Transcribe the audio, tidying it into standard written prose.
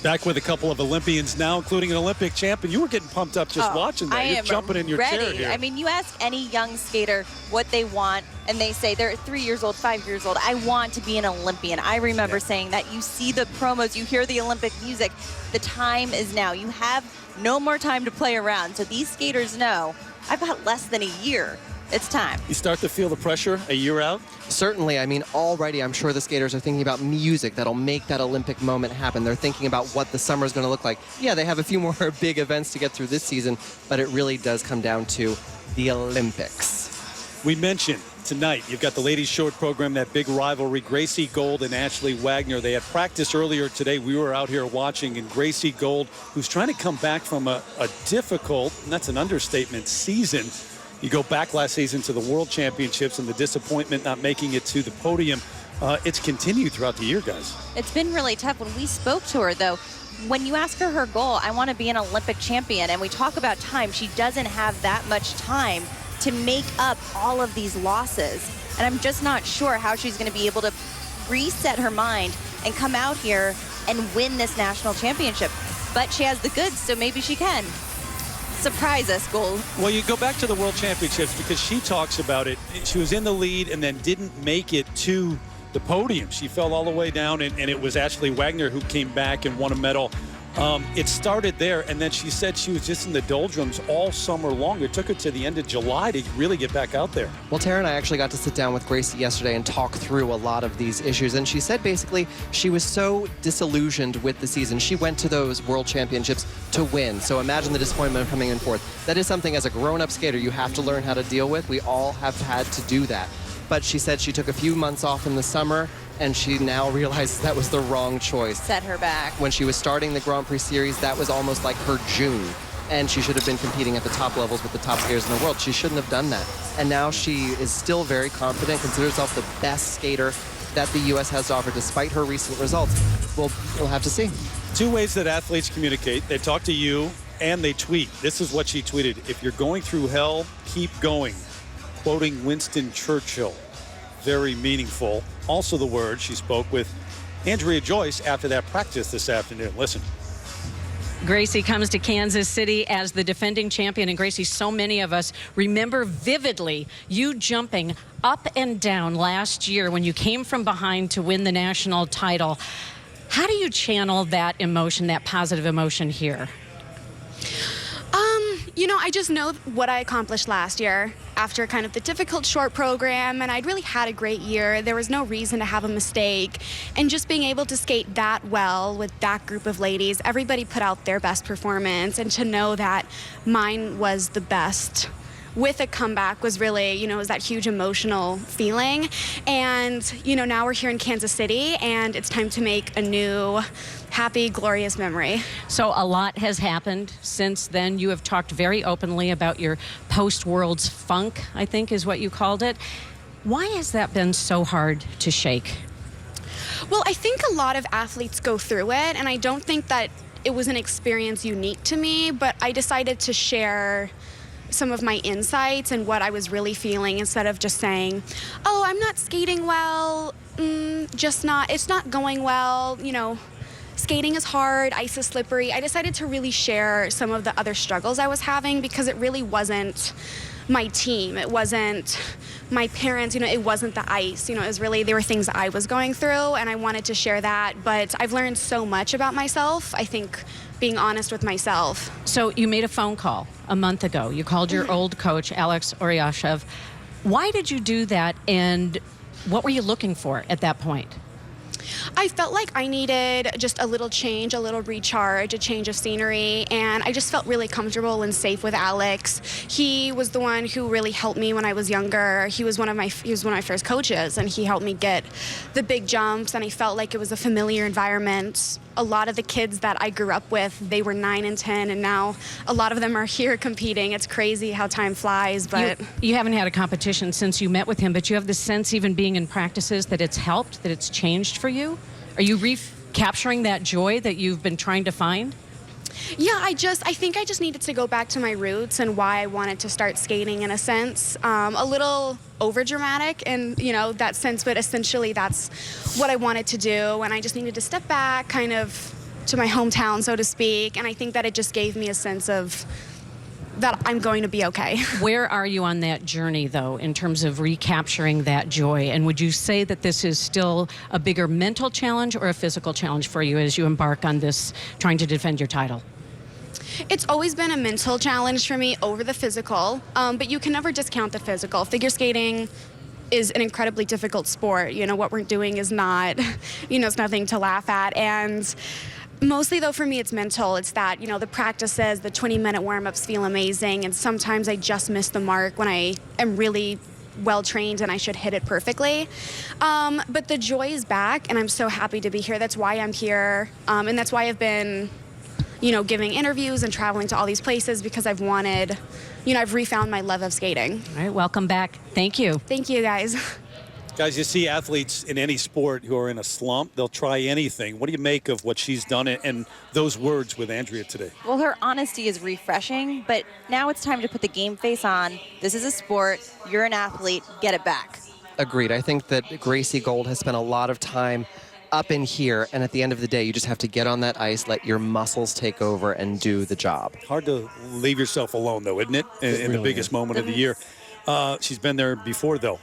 Back with a couple of Olympians now, including an Olympic champion. You were getting pumped up just watching that. You're jumping in your chair here. I mean, you ask any young skater what they want, and they say they're 3 years old, 5 years old. I want to be an Olympian. I remember saying that. You see the promos, you hear the Olympic music. The time is now. You have no more time to play around. So these skaters know, I've got less than a year. It's time. You start to feel the pressure a year out? Certainly. I mean, already I'm sure the skaters are thinking about music that'll make that Olympic moment happen. They're thinking about what the summer is going to look like. Yeah, they have a few more big events to get through this season, but it really does come down to the Olympics. We mentioned tonight, you've got the ladies short program, that big rivalry, Gracie Gold and Ashley Wagner. They had practice earlier today. We were out here watching, and Gracie Gold, who's trying to come back from a difficult, and that's an understatement, season. You go back last season to the World Championships and the disappointment not making it to the podium. It's continued throughout the year, guys. It's been really tough. When we spoke to her, though, when you ask her goal, I want to be an Olympic champion, and we talk about time, she doesn't have that much time to make up all of these losses. And I'm just not sure how she's going to be able to reset her mind and come out here and win this national championship. But she has the goods, so maybe she can. Surprise us, Gold. Well, you go back to the World Championships because she talks about it. She was in the lead and then didn't make it to the podium. She fell all the way down, and it was Ashley Wagner who came back and won a medal. It started there, and then she said she was just in the doldrums all summer long. It took her to the end of July to really get back out there. Well, Tara and I actually got to sit down with Gracie yesterday and talk through a lot of these issues, and she said basically she was so disillusioned with the season. She went to those World Championships to win, so imagine the disappointment of coming in fourth. That is something as a grown-up skater you have to learn how to deal with. We all have had to do that. But she said she took a few months off in the summer, and she now realizes that was the wrong choice. Set her back. When she was starting the Grand Prix Series, that was almost like her June. And she should have been competing at the top levels with the top skaters in the world. She shouldn't have done that. And now she is still very confident, considers herself the best skater that the U.S. has to offer despite her recent results. We'll have to see. Two ways that athletes communicate. They talk to you and they tweet. This is what she tweeted. "If you're going through hell, keep going." Quoting Winston Churchill. Very meaningful. Also the word she spoke with Andrea Joyce after that practice this afternoon. Listen. Gracie comes to Kansas City as the defending champion. And Gracie, so many of us remember vividly you jumping up and down last year when you came from behind to win the national title. How do you channel that emotion, that positive emotion here? You know, I just know what I accomplished last year after kind of the difficult short program, and I'd really had a great year. There was no reason to have a mistake, and just being able to skate that well with that group of ladies, everybody put out their best performance, and to know that mine was the best with a comeback was really, you know, it was that huge emotional feeling. And, you know, now we're here in Kansas City, and it's time to make a new happy, glorious memory. So a lot has happened since then. You have talked very openly about your post-Worlds funk, I think is what you called it. Why has that been so hard to shake? Well, I think a lot of athletes go through it, and I don't think that it was an experience unique to me, but I decided to share some of my insights and what I was really feeling instead of just saying, oh, I'm not skating well, it's not going well, you know, skating is hard, ice is slippery. I decided to really share some of the other struggles I was having because it really wasn't my team. It wasn't my parents, you know, it wasn't the ice. You know, it was really, there were things that I was going through, and I wanted to share that. But I've learned so much about myself, I think, being honest with myself. So you made a phone call a month ago. You called your old coach, Alex Oryashev. Why did you do that, and what were you looking for at that point? I felt like I needed just a little change, a little recharge, a change of scenery, and I just felt really comfortable and safe with Alex. He was the one who really helped me when I was younger. He was one of my first coaches, and he helped me get the big jumps, and I felt like it was a familiar environment. A lot of the kids that I grew up with, they were 9 and 10, and now a lot of them are here competing. It's crazy how time flies, but... You haven't had a competition since you met with him, but you have the sense, even being in practices, that it's helped, that it's changed for you? Are you recapturing that joy that you've been trying to find? Yeah, I think I just needed to go back to my roots and why I wanted to start skating, in a sense. A little over-dramatic in, you know, that sense, but essentially that's what I wanted to do, and I just needed to step back, kind of to my hometown, so to speak. And I think that it just gave me a sense of that I'm going to be okay. Where are you on that journey, though, in terms of recapturing that joy? And would you say that this is still a bigger mental challenge or a physical challenge for you as you embark on this, trying to defend your title? It's always been a mental challenge for me over the physical, but you can never discount the physical. Figure skating is an incredibly difficult sport. You know, what we're doing is not, it's nothing to laugh at. And mostly, though, for me, it's mental. It's that, the practices, the 20-minute warm-ups feel amazing, and sometimes I just miss the mark when I am really well-trained and I should hit it perfectly. But the joy is back, and I'm so happy to be here. That's why I'm here, and that's why I've been, giving interviews and traveling to all these places, because I've wanted, I've refound my love of skating. All right, welcome back. Thank you. Thank you, guys. Guys, you see athletes in any sport who are in a slump, they'll try anything. What do you make of what she's done and those words with Andrea today? Well, her honesty is refreshing, but now it's time to put the game face on. This is a sport. You're an athlete. Get it back. Agreed. I think that Gracie Gold has spent a lot of time up in here, and at the end of the day, you just have to get on that ice, let your muscles take over, and do the job. Hard to leave yourself alone, though, isn't it? In the biggest moment of the year. She's been there before, though.